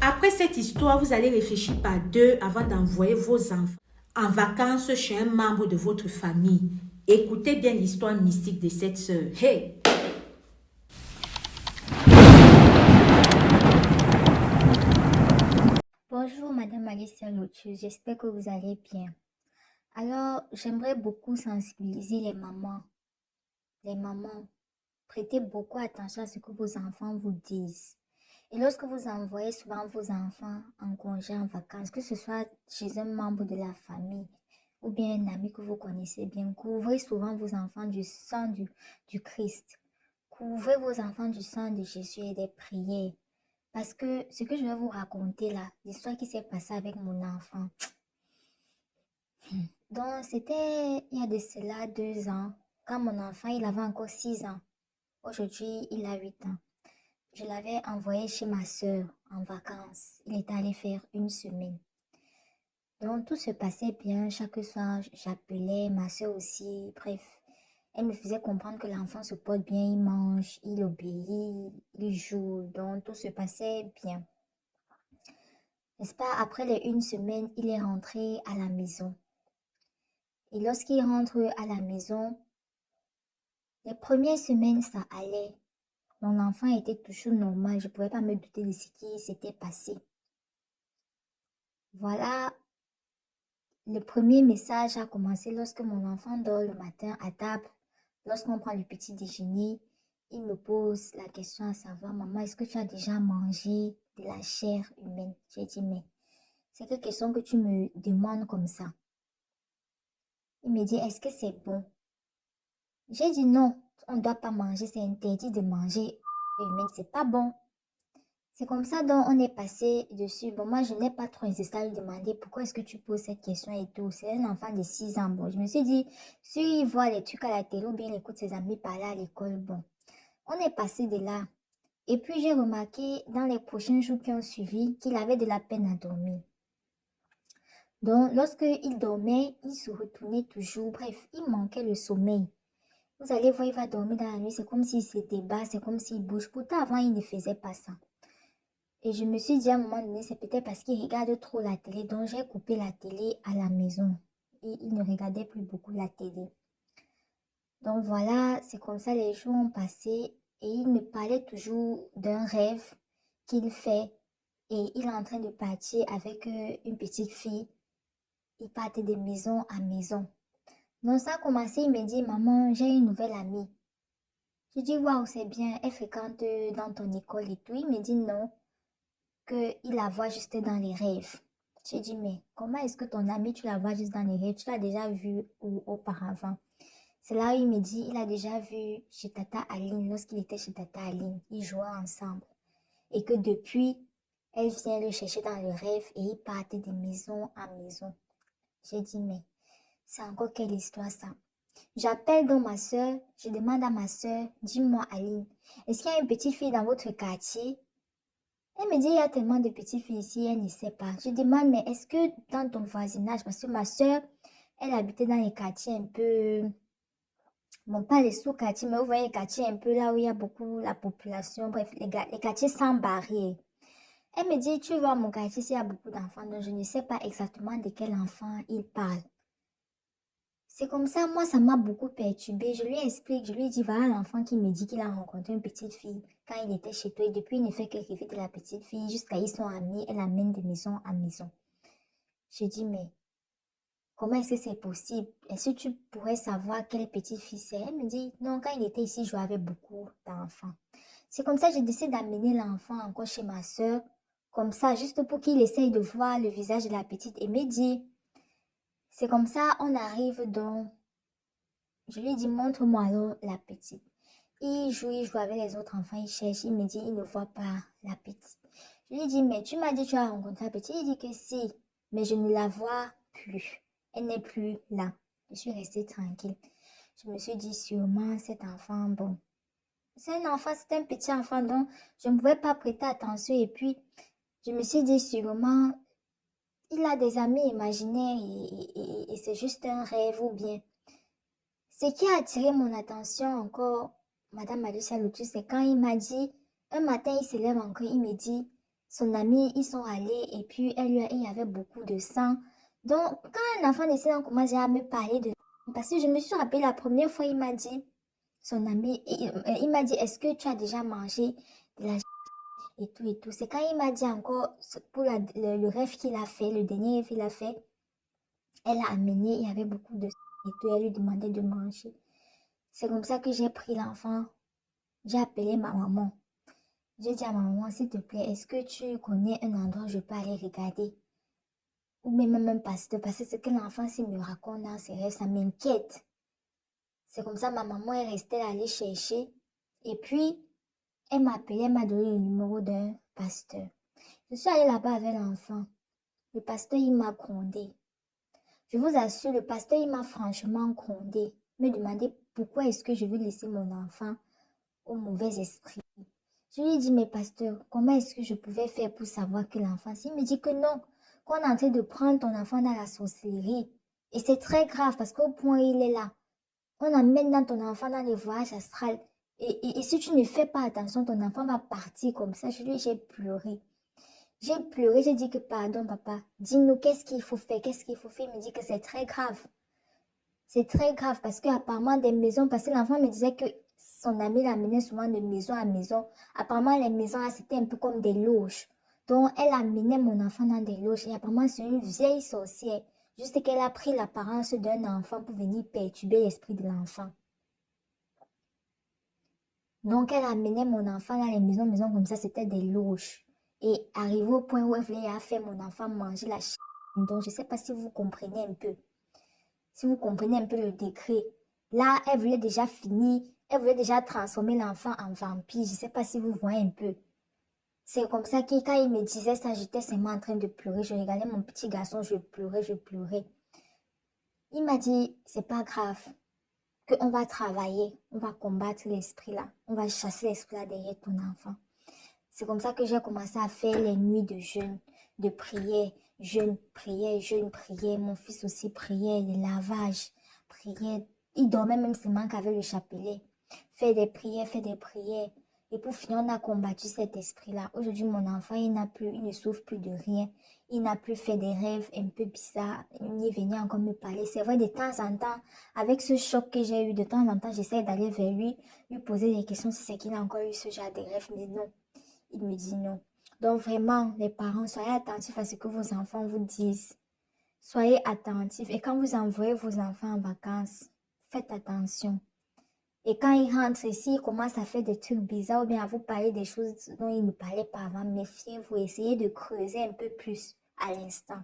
Après cette histoire, vous allez réfléchir par deux avant d'envoyer vos enfants en vacances chez un membre de votre famille. Écoutez bien l'histoire mystique de cette sœur. Hey! Bonjour Madame Alicia Lotus, j'espère que vous allez bien. Alors, j'aimerais beaucoup sensibiliser les mamans. Les mamans, prêtez beaucoup attention à ce que vos enfants vous disent. Et lorsque vous envoyez souvent vos enfants en congé, en vacances, que ce soit chez un membre de la famille ou bien un ami que vous connaissez bien, couvrez souvent vos enfants du sang du Christ. Couvrez vos enfants du sang de Jésus et des prières. Parce que ce que je vais vous raconter là, l'histoire qui s'est passée avec mon enfant, donc c'était il y a de cela 2 ans, quand mon enfant il avait encore 6 ans. Aujourd'hui, il a 8 ans. Je l'avais envoyé chez ma soeur en vacances. Il était allé faire une semaine. Donc tout se passait bien. Chaque soir, j'appelais ma soeur aussi. Bref, elle me faisait comprendre que l'enfant se porte bien, il mange, il obéit, il joue. Donc tout se passait bien. N'est-ce pas? Après les 1 semaine, il est rentré à la maison. Et lorsqu'il rentre à la maison, les premières semaines, ça allait. Mon enfant était toujours normal. Je ne pouvais pas me douter de ce qui s'était passé. Voilà, le premier message a commencé lorsque mon enfant dort le matin à table. Lorsqu'on prend le petit déjeuner, il me pose la question à savoir, maman, est-ce que tu as déjà mangé de la chair humaine? J'ai dit, mais c'est quelle question que tu me demandes comme ça? Il me dit, est-ce que c'est bon? J'ai dit non, on ne doit pas manger, c'est interdit de manger humaine, c'est pas bon. C'est comme ça donc on est passé dessus. Bon, moi je n'ai pas trop insisté à lui demander pourquoi est-ce que tu poses cette question et tout. C'est un enfant de 6 ans. Bon, je me suis dit, s'il voit les trucs à la télé ou bien il écoute ses amis parler à l'école, bon, on est passé de là. Et puis j'ai remarqué dans les prochains jours qui ont suivi qu'il avait de la peine à dormir. Donc lorsqu'il dormait, il se retournait toujours. Bref, il manquait le sommeil. Vous allez voir, il va dormir dans la nuit, c'est comme s'il se débat, c'est comme s'il bouge. Pourtant, avant, il ne faisait pas ça. Et je me suis dit à un moment donné, c'est peut-être parce qu'il regarde trop la télé, donc j'ai coupé la télé à la maison. Et il ne regardait plus beaucoup la télé. Donc voilà, c'est comme ça les jours ont passé et il me parlait toujours d'un rêve qu'il fait. Et il est en train de partir avec une petite fille. Il partait de maison à maison. Donc ça a commencé, il me dit, maman, j'ai une nouvelle amie. Je dis, waouh, c'est bien, elle fréquente dans ton école et tout. Il me dit non, qu'il la voit juste dans les rêves. J'ai dit, mais comment est-ce que ton ami, tu la vois juste dans les rêves? Tu l'as déjà vu auparavant? C'est là où il me dit, il a déjà vu chez Tata Aline, lorsqu'il était chez Tata Aline. Ils jouaient ensemble. Et que depuis, elle vient le chercher dans le rêve et ils partent de maison en maison. J'ai dit, mais c'est encore quelle histoire ça? J'appelle donc ma soeur, je demande à ma soeur, dis-moi Aline, est-ce qu'il y a une petite fille dans votre quartier? Elle me dit, il y a tellement de petites filles ici, elle ne sait pas. Je demande, mais est-ce que dans ton voisinage, parce que ma soeur, elle habitait dans les quartiers un peu, bon, pas les sous-quartiers, mais vous voyez les quartiers un peu là où il y a beaucoup la population, bref, les quartiers sans barrière. Elle me dit, tu vois, mon quartier, s'il y a beaucoup d'enfants, donc je ne sais pas exactement de quel enfant il parle. C'est comme ça, moi, ça m'a beaucoup perturbée. Je lui explique, je lui dis, voilà l'enfant qui me dit qu'il a rencontré une petite fille quand il était chez toi. Et depuis, il ne fait que rêver de la petite fille jusqu'à ils sont amis. Elle l'amène de maison en maison. Je dis, mais comment est-ce que c'est possible? Est-ce que tu pourrais savoir quelle petite fille c'est? Elle me dit, non, quand il était ici, je jouais avec beaucoup d'enfants. C'est comme ça que j'ai décidé d'amener l'enfant encore chez ma soeur. Comme ça, juste pour qu'il essaye de voir le visage de la petite et me dit, c'est comme ça, on arrive donc. Je lui dis, montre-moi alors la petite. Il joue avec les autres enfants, il cherche, il me dit, il ne voit pas la petite. Je lui dis, mais tu m'as dit, tu as rencontré la petite. Il dit que si, mais je ne la vois plus. Elle n'est plus là. Je suis restée tranquille. Je me suis dit, sûrement, cet enfant, bon. C'est un enfant, c'est un petit enfant, donc je ne pouvais pas prêter attention. Et puis, je me suis dit, sûrement, il a des amis imaginaires et c'est juste un rêve ou bien. Ce qui a attiré mon attention encore, Madame Alicia Lotus, c'est quand il m'a dit, un matin, il se lève encore, il me dit, son ami, ils sont allés et puis il y avait beaucoup de sang. Donc, quand un enfant décide, on commence déjà à me parler de... Parce que je me suis rappelé la première fois, il m'a dit, son ami, il m'a dit, est-ce que tu as déjà mangé de la et tout et tout. C'est quand il m'a dit encore, pour le rêve qu'il a fait, le dernier rêve qu'il a fait, elle a amené, il y avait beaucoup de sang et tout, elle lui demandait de manger. C'est comme ça que j'ai pris l'enfant, j'ai appelé ma maman. J'ai dit à ma maman, s'il te plaît, est-ce que tu connais un endroit où je peux aller regarder? Ou même un pasteur, parce que ce que l'enfant s'il me raconte dans ses rêves, ça m'inquiète. C'est comme ça, ma maman est restée là, aller chercher. Et puis, elle m'a appelé, elle m'a donné le numéro d'un pasteur. Je suis allée là-bas avec l'enfant. Le pasteur, il m'a grondé. Je vous assure, le pasteur, il m'a franchement grondé. Me demandait pourquoi est-ce que je veux laisser mon enfant au mauvais esprit. Je lui ai dit, mais pasteur, comment est-ce que je pouvais faire pour savoir que l'enfant... Il me dit que non, qu'on est en train de prendre ton enfant dans la sorcellerie. Et c'est très grave parce qu'au point où il est là, on amène dans ton enfant dans les voyages astrales. Et si tu ne fais pas attention, ton enfant va partir comme ça. J'ai pleuré. J'ai pleuré, j'ai dit que pardon, papa. Dis-nous qu'est-ce qu'il faut faire, qu'est-ce qu'il faut faire. Il me dit que c'est très grave. C'est très grave parce qu'apparemment des maisons, parce que l'enfant me disait que son ami l'amenait souvent de maison à maison. Apparemment, les maisons là, c'était un peu comme des loges. Donc, elle amenait mon enfant dans des loges. Et apparemment, c'est une vieille sorcière. Juste qu'elle a pris l'apparence d'un enfant pour venir perturber l'esprit de l'enfant. Donc, elle amenait mon enfant dans les maisons comme ça, c'était des loges. Et arrivé au point où elle voulait faire mon enfant manger la chair. Donc, je ne sais pas si vous comprenez un peu. Si vous comprenez un peu le décret. Là, elle voulait déjà finir. Elle voulait déjà transformer l'enfant en vampire. Je ne sais pas si vous voyez un peu. C'est comme ça que quand il me disait ça, j'étais seulement en train de pleurer. Je regardais mon petit garçon, je pleurais, je pleurais. Il m'a dit, c'est pas grave, qu'on va travailler, on va combattre l'esprit là. On va chasser l'esprit là derrière ton enfant. C'est comme ça que j'ai commencé à faire les nuits de jeûne, de prière, jeûne, prière, jeûne, prière. Mon fils aussi priait, les lavages, prière. Il dormait même seulement qu'avec le chapelet. Faire des prières, faire des prières. Et pour finir, on a combattu cet esprit-là. Aujourd'hui, mon enfant, il ne souffre plus de rien. Il n'a plus fait des rêves un peu bizarres. Il venait encore me parler. C'est vrai, de temps en temps, avec ce choc que j'ai eu, de temps en temps, j'essaie d'aller vers lui, lui poser des questions si c'est qu'il a encore eu ce genre de rêve, mais non. Il me dit non. Donc vraiment, les parents, soyez attentifs à ce que vos enfants vous disent. Soyez attentifs. Et quand vous envoyez vos enfants en vacances, faites attention. Et quand ils rentrent ici, ils commencent à faire des trucs bizarres ou bien à vous parler des choses dont ils ne parlaient pas avant, méfiez-vous. Essayez de creuser un peu plus à l'instant.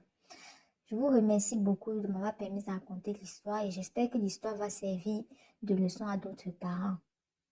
Je vous remercie beaucoup de m'avoir permis de raconter l'histoire et j'espère que l'histoire va servir de leçon à d'autres parents.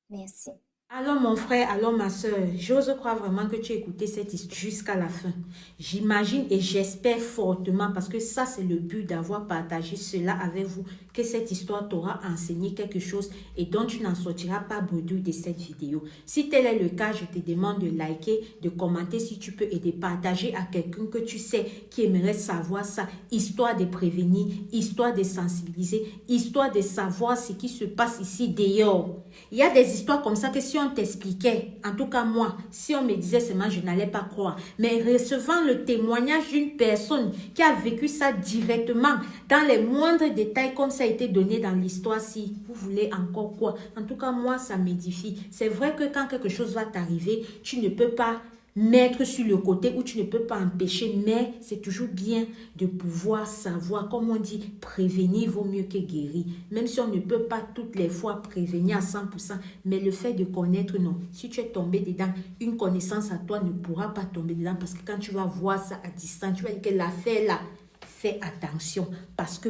Merci. Alors mon frère, alors ma soeur, j'ose croire vraiment que tu as écouté cette histoire jusqu'à la fin. J'imagine et j'espère fortement, parce que ça c'est le but d'avoir partagé cela avec vous, que cette histoire t'aura enseigné quelque chose et dont tu n'en sortiras pas bredouille de cette vidéo. Si tel est le cas, je te demande de liker, de commenter si tu peux et de partager à quelqu'un que tu sais qui aimerait savoir ça, histoire de prévenir, histoire de sensibiliser, histoire de savoir ce qui se passe ici dehors. Il y a des histoires comme ça que si on t'expliquait, en tout cas moi, si on me disait seulement, je n'allais pas croire. Mais recevant le témoignage d'une personne qui a vécu ça directement, dans les moindres détails, comme ça a été donné dans l'histoire, si vous voulez encore quoi. En tout cas, moi, ça m'édifie. C'est vrai que quand quelque chose va t'arriver, tu ne peux pas mettre sur le côté où tu ne peux pas empêcher, mais c'est toujours bien de pouvoir savoir, comme on dit, prévenir vaut mieux que guérir. Même si on ne peut pas toutes les fois prévenir à 100%, mais le fait de connaître, non. Si tu es tombé dedans, une connaissance à toi ne pourra pas tomber dedans parce que quand tu vas voir ça à distance, tu vas dire que l'affaire là, fais attention parce que,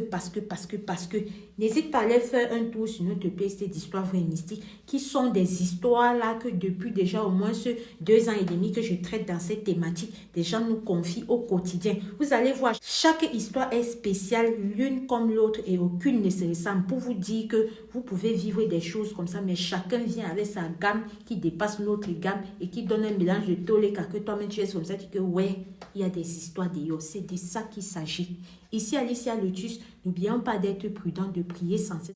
n'hésite pas à aller faire un tour sur notre playlist d'histoires vraies et mystiques qui sont des histoires là que depuis déjà au moins 2 ans et demi que je traite dans cette thématique, des gens nous confient au quotidien. Vous allez voir, chaque histoire est spéciale l'une comme l'autre et aucune ne se ressemble pour vous dire que vous pouvez vivre des choses comme ça, mais chacun vient avec sa gamme qui dépasse l'autre gamme et qui donne un mélange de toleka que toi-même tu es comme ça, tu dis que ouais, il y a des histoires d'ailleurs, c'est de ça qu'il s'agit. Ici, Alicia Lotus, n'oublions pas d'être prudent, de prier sans cesse.